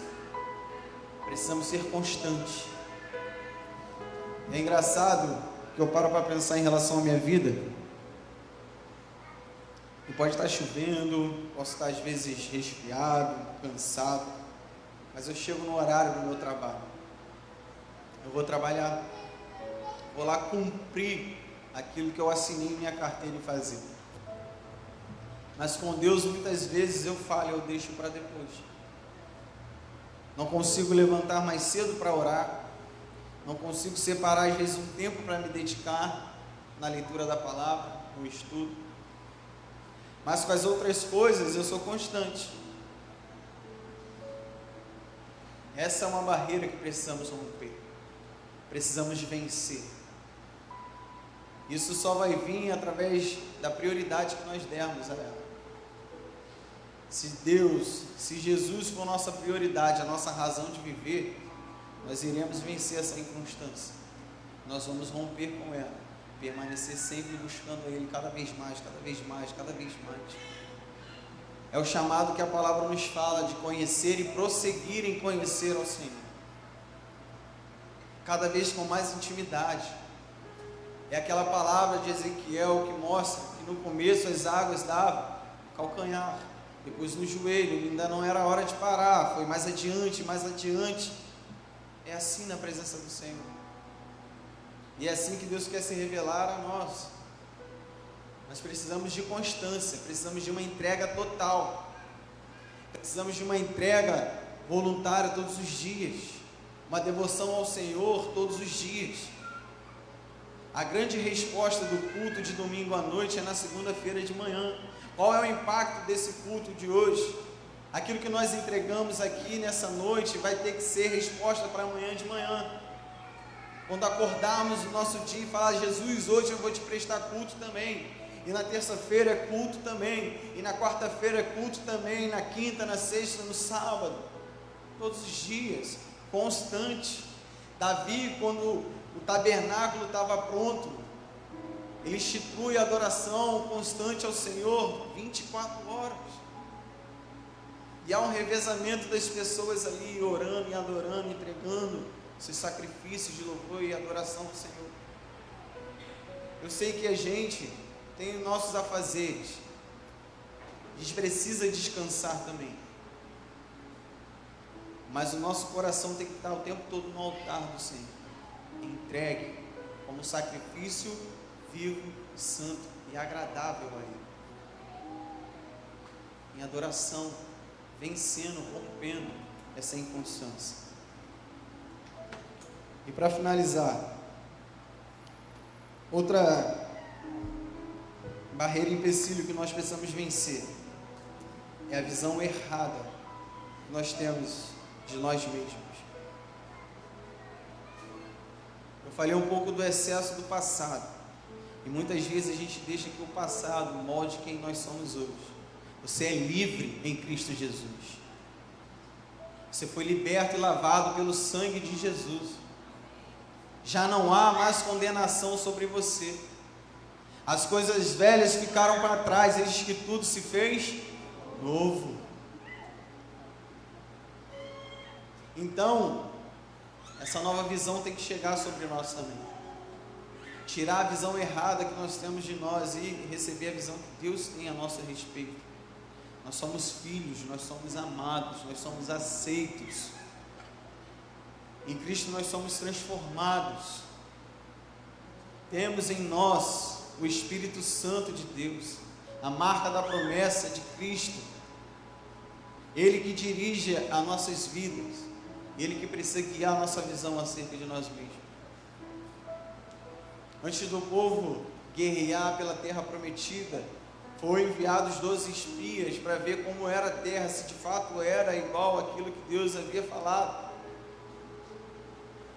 Precisamos ser constantes. É engraçado que eu paro para pensar em relação à minha vida, e pode estar chovendo, posso estar às vezes resfriado, cansado, mas eu chego no horário do meu trabalho, eu vou trabalhar, vou lá cumprir aquilo que eu assinei em minha carteira em fazer. Mas com Deus muitas vezes eu falho, eu deixo para depois. Não consigo levantar mais cedo para orar, não consigo separar às vezes um tempo para me dedicar na leitura da palavra, no estudo. Mas com as outras coisas eu sou constante. Essa é uma barreira que precisamos romper, precisamos vencer. Isso só vai vir através da prioridade que nós dermos a ela. Se Jesus for nossa prioridade, a nossa razão de viver, nós iremos vencer essa inconstância. Nós vamos romper com ela, permanecer sempre buscando Ele cada vez mais, cada vez mais, cada vez mais. É o chamado que a palavra nos fala de conhecer e prosseguir em conhecer ao Senhor, cada vez com mais intimidade. É aquela palavra de Ezequiel que mostra que no começo as águas davam calcanhar, depois no joelho, ainda não era hora de parar, foi mais adiante, mais adiante. É assim na presença do Senhor, e é assim que Deus quer se revelar a nós. Nós precisamos de constância, precisamos de uma entrega total, precisamos de uma entrega voluntária todos os dias, uma devoção ao Senhor todos os dias. A grande resposta do culto de domingo à noite é na segunda-feira de manhã. Qual é o impacto desse culto de hoje? Aquilo que nós entregamos aqui nessa noite vai ter que ser resposta para amanhã de manhã. Quando acordarmos o nosso dia e falar: Jesus, hoje eu vou te prestar culto também. E na terça-feira é culto também. E na quarta-feira é culto também. Na quinta, na sexta, no sábado. Todos os dias, constante. Davi, quando o tabernáculo estava pronto, ele institui a adoração constante ao Senhor 24 horas. E há um revezamento das pessoas ali, orando e adorando, entregando seus sacrifícios de louvor e adoração ao Senhor. Eu sei que a gente tem nossos afazeres, a gente precisa descansar também, mas o nosso coração tem que estar o tempo todo no altar do Senhor, entregue como sacrifício vivo, santo e agradável a Ele, em adoração, vencendo, rompendo essa inconstância. E para finalizar, outra barreira e empecilho que nós precisamos vencer é a visão errada que nós temos de nós mesmos. Eu falei um pouco do excesso do passado, e muitas vezes a gente deixa que o passado molde quem nós somos hoje. Você é livre em Cristo Jesus. Você foi liberto e lavado pelo sangue de Jesus. Já não há mais condenação sobre você. As coisas velhas ficaram para trás, eis que tudo se fez novo. Então, essa nova visão tem que chegar sobre nós também. Tirar a visão errada que nós temos de nós e receber a visão que Deus tem a nosso respeito. Nós somos filhos, nós somos amados, nós somos aceitos. Em Cristo nós somos transformados. Temos em nós o Espírito Santo de Deus, a marca da promessa de Cristo. Ele que dirige as nossas vidas, Ele que precisa guiar a nossa visão acerca de nós mesmos. Antes do povo guerrear pela terra prometida, foram enviados 12 espias para ver como era a terra, se de fato era igual àquilo que Deus havia falado.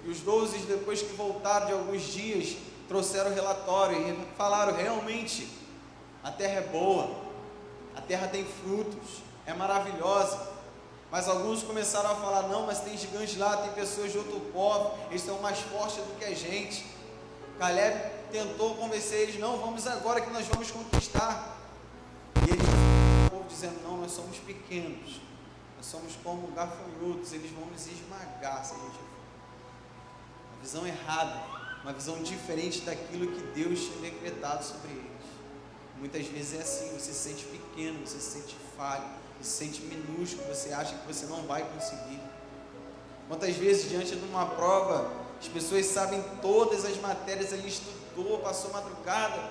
E os 12, depois que voltaram de alguns dias, trouxeram o relatório e falaram: realmente, a terra é boa, a terra tem frutos, é maravilhosa. Mas alguns começaram a falar: não, mas tem gigantes lá, tem pessoas de outro povo, eles são mais fortes do que a gente. Caleb tentou convencer eles: não, vamos agora que nós vamos conquistar. E eles, o povo dizendo: não, nós somos pequenos, nós somos como gafanhotos, eles vão nos esmagar se a gente for. Uma visão errada, uma visão diferente daquilo que Deus tinha decretado sobre eles. Muitas vezes é assim: você se sente pequeno, você se sente falho, você se sente minúsculo, você acha que você não vai conseguir. Quantas vezes diante de uma prova, as pessoas sabem todas as matérias, ali estudou, passou madrugada,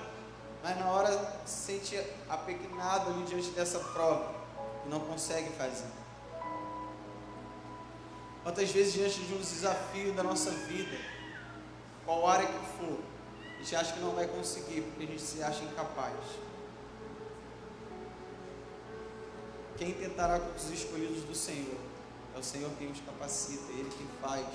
mas na hora se sente apequenado ali diante dessa prova e não consegue fazer. Quantas vezes diante de um desafio da nossa vida, qual área que for, a gente acha que não vai conseguir, porque a gente se acha incapaz. Quem tentará com os escolhidos do Senhor? É o Senhor quem os capacita, Ele quem faz,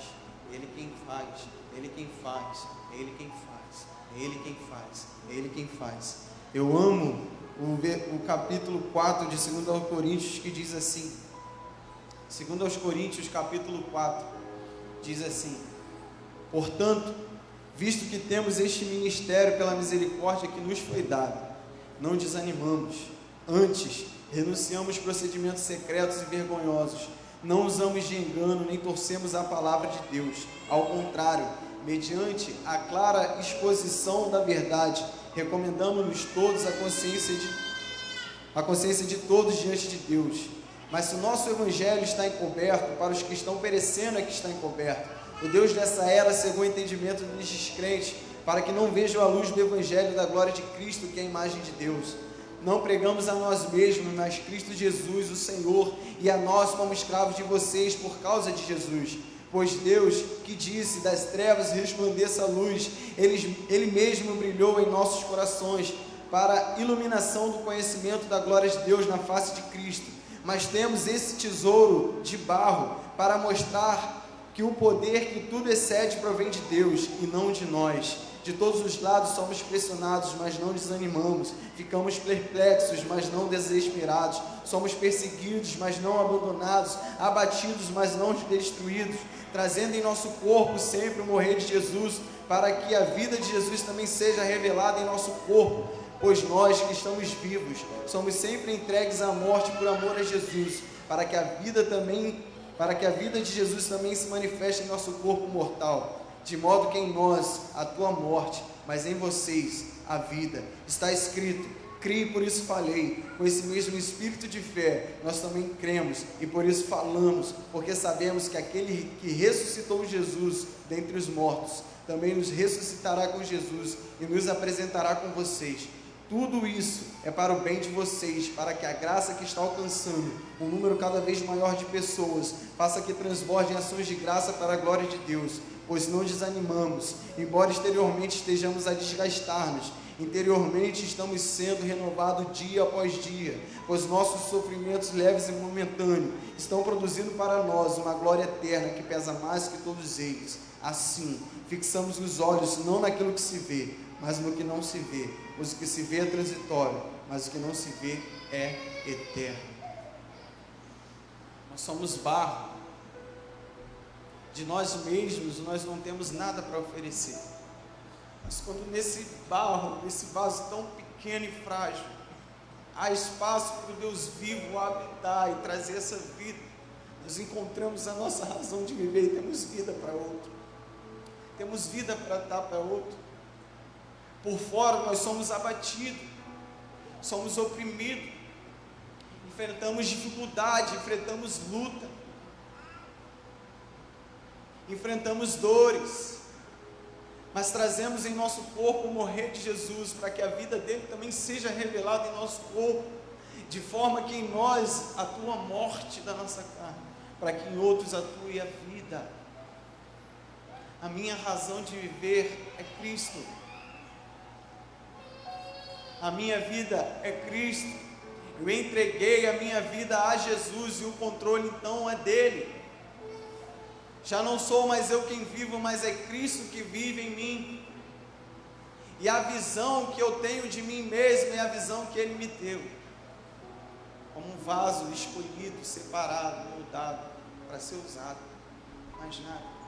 Ele quem faz, Ele quem faz, Ele quem faz, Ele quem faz, Ele quem faz. Eu amo o capítulo 4 de 2 Coríntios, que diz assim, 2 Coríntios capítulo 4, diz assim: portanto, visto que temos este ministério pela misericórdia que nos foi dado, não desanimamos, antes renunciamos procedimentos secretos e vergonhosos, não usamos de engano, nem torcemos a palavra de Deus, ao contrário, mediante a clara exposição da verdade, recomendamos-nos todos a consciência de todos diante de Deus. Mas se o nosso evangelho está encoberto, para os que estão perecendo é que está encoberto. O Deus dessa era cegou o entendimento dos descrentes, para que não vejam a luz do evangelho da glória de Cristo, que é a imagem de Deus. Não pregamos a nós mesmos, mas Cristo Jesus, o Senhor, e a nós como escravos de vocês por causa de Jesus. Pois Deus, que disse: das trevas resplandeça a luz, Ele mesmo brilhou em nossos corações, para a iluminação do conhecimento da glória de Deus na face de Cristo. Mas temos esse tesouro de barro, para mostrar que o poder que tudo excede provém de Deus, e não de nós. De todos os lados somos pressionados, mas não desanimamos. Ficamos perplexos, mas não desesperados. Somos perseguidos, mas não abandonados. Abatidos, mas não destruídos. Trazendo em nosso corpo sempre o morrer de Jesus, para que a vida de Jesus também seja revelada em nosso corpo. Pois nós que estamos vivos, somos sempre entregues à morte por amor a Jesus, para que a vida de Jesus também se manifeste em nosso corpo mortal. De modo que em nós a tua morte, mas em vocês a vida. Está escrito: criei, por isso falei. Com esse mesmo espírito de fé, nós também cremos e por isso falamos, porque sabemos que aquele que ressuscitou Jesus dentre os mortos, também nos ressuscitará com Jesus e nos apresentará com vocês. Tudo isso é para o bem de vocês, para que a graça que está alcançando um número cada vez maior de pessoas, faça que transbordem ações de graça para a glória de Deus. Pois não desanimamos, embora exteriormente estejamos a desgastar-nos, interiormente estamos sendo renovados dia após dia, pois nossos sofrimentos leves e momentâneos estão produzindo para nós uma glória eterna que pesa mais que todos eles. Assim, fixamos os olhos não naquilo que se vê, mas no que não se vê, pois o que se vê é transitório, mas o que não se vê é eterno. Nós somos barro. De nós mesmos, nós não temos nada para oferecer. Mas quando nesse barro, nesse vaso tão pequeno e frágil, há espaço para o Deus vivo habitar e trazer essa vida, nós encontramos a nossa razão de viver e temos vida para outro. Temos vida para dar para outro. Por fora nós somos abatidos, somos oprimidos, enfrentamos dificuldade, enfrentamos luta, enfrentamos dores, mas trazemos em nosso corpo o morrer de Jesus, para que a vida dele também seja revelada em nosso corpo, de forma que em nós atua a morte da nossa carne, para que em outros atue a vida. A minha razão de viver é Cristo. A minha vida é Cristo. Eu entreguei a minha vida a Jesus e o controle então é dele. Já não sou mais eu quem vivo, mas é Cristo que vive em mim. E a visão que eu tenho de mim mesmo é a visão que ele me deu, como um vaso escolhido, separado, moldado para ser usado, mais nada.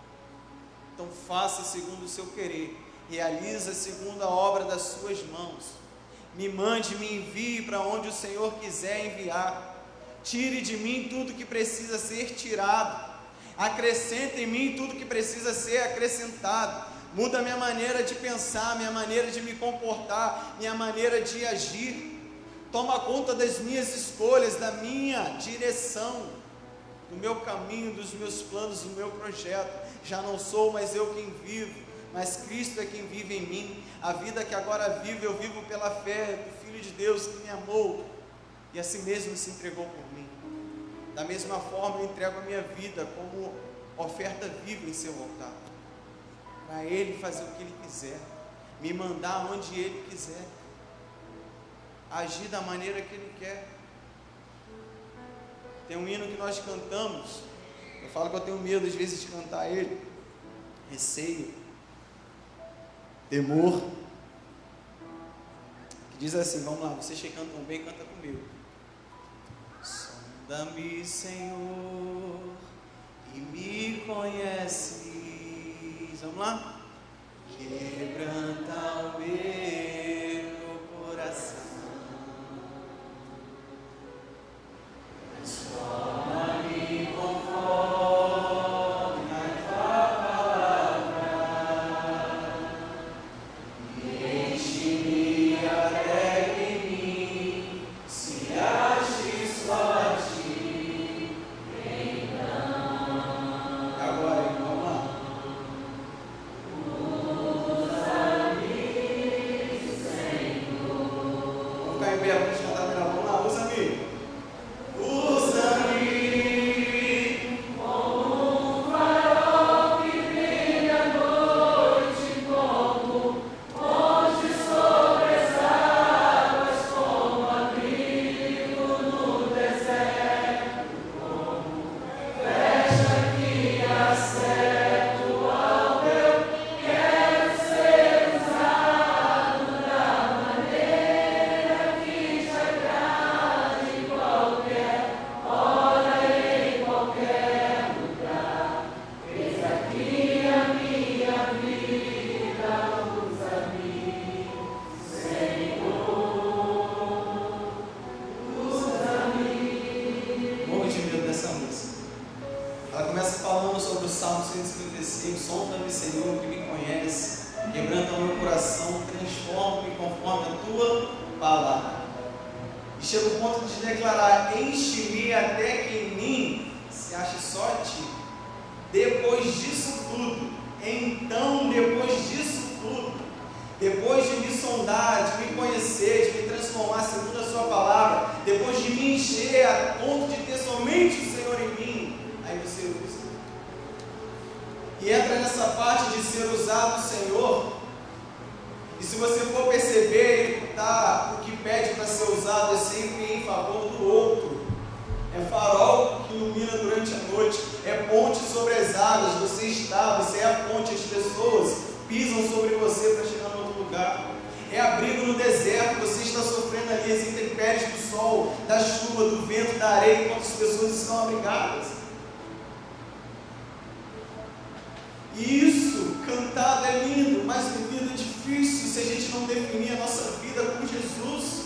Então faça segundo o seu querer, realiza segundo a obra das suas mãos. Me mande, me envie para onde o Senhor quiser enviar. Tire de mim tudo que precisa ser tirado. Acrescente em mim tudo que precisa ser acrescentado. Muda minha maneira de pensar, minha maneira de me comportar, minha maneira de agir. Toma conta das minhas escolhas, da minha direção, do meu caminho, dos meus planos, do meu projeto. Já não sou mais eu quem vivo, mas Cristo é quem vive em mim. A vida que agora vivo, eu vivo pela fé do Filho de Deus que me amou e assim mesmo se entregou por mim. Da mesma forma eu entrego a minha vida como oferta viva em seu altar, para Ele fazer o que Ele quiser, me mandar onde Ele quiser, agir da maneira que Ele quer. Tem um hino que nós cantamos, eu falo que eu tenho medo às vezes de cantar ele, receio, temor, que diz assim, vamos lá, vocês que cantam bem, canta comigo. Sonda-me, Senhor, e me conheces, vamos lá? Quebranta o meu coração, transforma-me conforme a tua palavra, e enche-me até que em mim se ache só a ti. Agora, vamos lá. Vamos ficar em pé para a gente cantar melhor. Vamos lá, usa-me. Ela começa falando sobre o Salmo 156, sonda-me, Senhor, que me conhece, quebranta o meu coração, transforma-me conforme a tua palavra. E chega o ponto de declarar, enche-me até que em mim se ache só a ti. Depois disso tudo, então depois disso tudo, depois de me sondar, de me conhecer, de me transformar segundo a sua palavra, depois de me encher a ponto de ter somente o Senhor em mim, aí você usa. E entra nessa parte de ser usado o Senhor. E se você for perceber, o que pede para ser usado é sempre em favor do outro. É farol que ilumina durante a noite, é ponte sobre as águas. Você é a ponte, as pessoas pisam sobre você para chegar no outro lugar. é abrigo no deserto. Você está sofrendo ali as intempéries do sol, da chuva, do vento, da areia, enquanto as pessoas estão abrigadas. E isso, cantado, é lindo, mas vivido é difícil se a gente não definir a nossa vida com Jesus.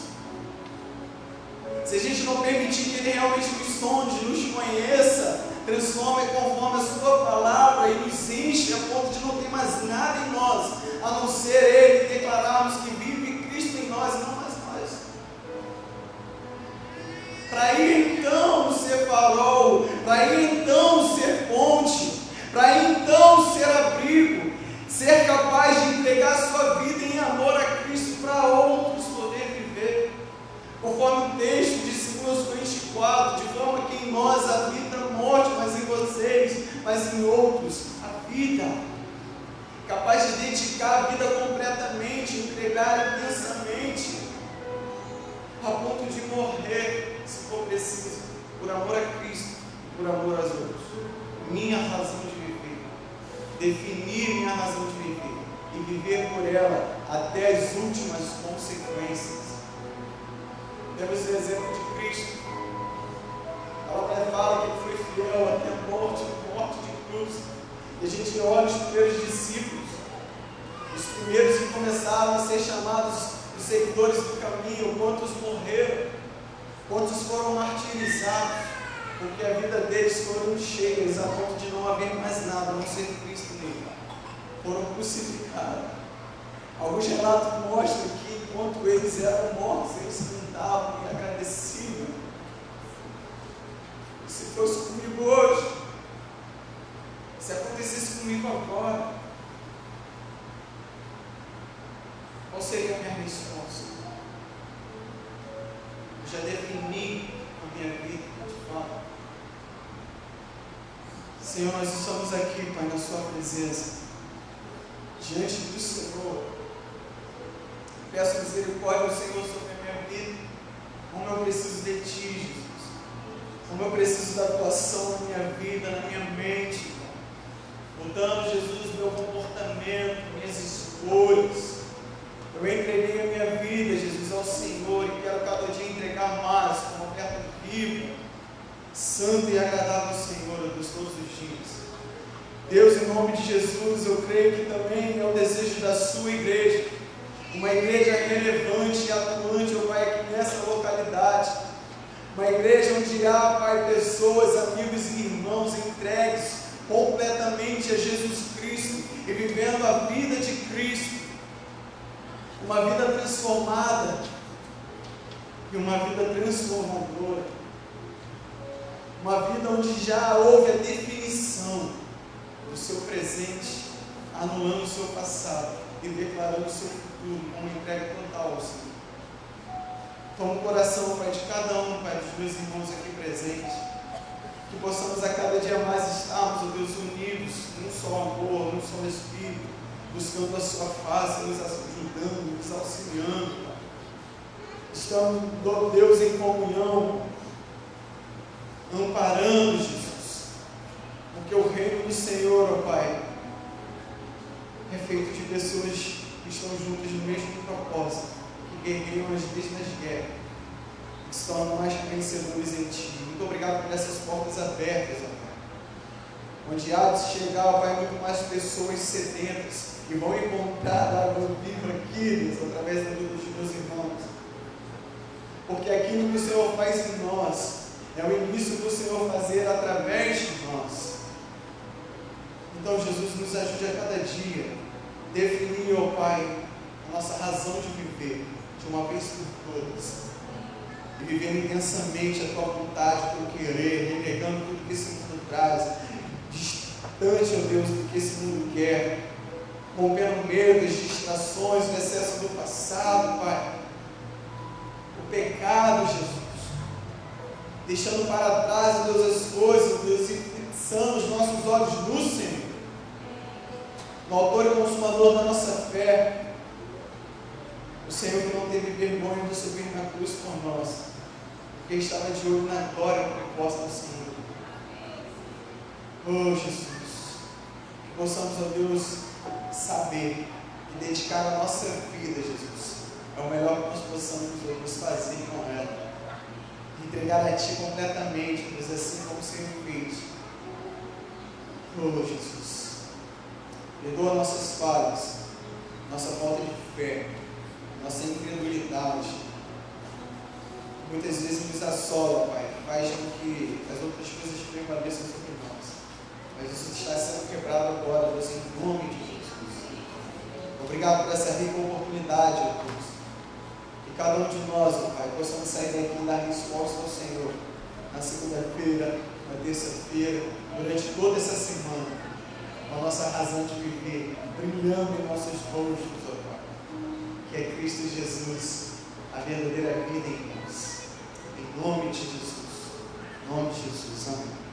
Se a gente não permitir que Ele realmente nos sonde, nos conheça, transforme conforme a Sua palavra e nos enche a ponto de não ter mais nada em nós, a não ser Ele, e declararmos que vive Cristo em nós, não mais nós. Para aí então ser farol, para aí então ser ponte, para aí então ser abrigo, ser capaz de entregar sua vida em amor a Cristo para outros poder viver. Conforme o texto de 2 Coríntios 4, de forma que em nós habita a morte, mas em vocês, mas em outros, a vida. Capaz de dedicar a vida completamente, entregar intensamente, a ponto de morrer, se for preciso, por amor a Cristo, por amor aos outros. Minha razão de viver, definir minha razão de viver, e viver por ela até as últimas consequências. Temos o exemplo de Cristo. A palavra fala que Ele foi fiel até a morte de cruz. E a gente olha os primeiros discípulos, os primeiros que começaram a ser chamados os seguidores do caminho, quantos morreram, quantos foram martirizados, porque a vida deles foram cheias a ponto de não haver mais nada, a não ser Cristo nele. Foram crucificados. Alguns relatos mostram que enquanto eles eram mortos, eles cantavam e agradeciam. Se fosse comigo hoje, se acontecesse comigo agora, qual seria a minha resposta? Eu já defini a minha vida de fato. Senhor, nós estamos aqui, Pai, na Sua presença, diante do Senhor. Peço misericórdia ao Senhor sobre a minha vida, como eu preciso de Ti, Jesus, como eu preciso da atuação na minha vida, na minha mente, mudando, Jesus, meu comportamento, minhas escolhas. Eu entreguei a minha vida, Jesus, ao Senhor, e quero cada dia entregar mais, como oferta viva, santa e agradável ao Senhor, Deus, todos os dias. Deus, em nome de Jesus, eu creio que também é o desejo da Sua igreja, uma igreja relevante e atuante, ó Pai, aqui nessa localidade, uma igreja onde há, Pai, pessoas, amigos e irmãos entregues completamente a Jesus Cristo e vivendo a vida de Cristo, uma vida transformada e uma vida transformadora, uma vida onde já houve a definição do seu presente, anulando o seu passado e declarando o seu futuro como entrega total ao Senhor. Toma o coração, Pai, de cada um, Pai, dos meus irmãos aqui presentes, que possamos a cada dia mais estarmos, ó Deus, unidos num só amor, num só Espírito, buscando a Sua face, nos ajudando, nos auxiliando, Pai. Estamos, ó Deus, em comunhão, amparando, Jesus, porque o reino do Senhor, ó Pai, é feito de pessoas que estão juntas no mesmo propósito, que guerreiam as mesmas guerras, que se tornam mais vencedores em Ti. Muito obrigado por essas portas abertas, ó Pai, onde há de chegar, ó Pai, muito mais pessoas sedentas, que vão encontrar a água viva aqui, Deus, através da vida dos meus irmãos, porque aquilo que o Senhor faz em nós é o início do Senhor fazer através de nós. Então, Jesus, nos ajude a cada dia definir, ó Pai, a nossa razão de viver de uma vez por todas, e vivendo intensamente a Tua vontade, o Teu querer, renegando tudo que esse mundo traz, distante, ó Deus, do que esse mundo quer, rompendo medo, as distrações, o excesso do passado, Pai, o pecado, Jesus, deixando para trás, ó Deus, as coisas, ó Deus, e fixando os nossos olhos no Senhor, no autor e consumador da nossa fé, o Senhor que não teve vergonha de subir na cruz por nós, porque estava de olho na glória proposta do Senhor. Oh Jesus, que possamos, ó Deus, saber e dedicar a nossa vida, Jesus, é o melhor que nós possamos fazer com ela. Entregar a Ti completamente, Deus, assim como o Senhor fez. Oh, Jesus, perdoa nossas falhas, nossa falta de fé, nossa incredulidade. Muitas vezes nos assola, Pai, faz com que as outras coisas prevaleçam sobre nós. Mas isso está sendo quebrado agora, Deus, em nome de Jesus. Obrigado por essa rica oportunidade, ó Deus. Que cada um de nós, ó Pai, possamos sair daqui e dar resposta ao Senhor na segunda-feira, na terça-feira, durante toda essa semana, com a nossa razão de viver, brilhando em nossos rostos, ó Pai, que é Cristo Jesus, a verdadeira vida em nós. Em nome de Jesus. Em nome de Jesus. Amém.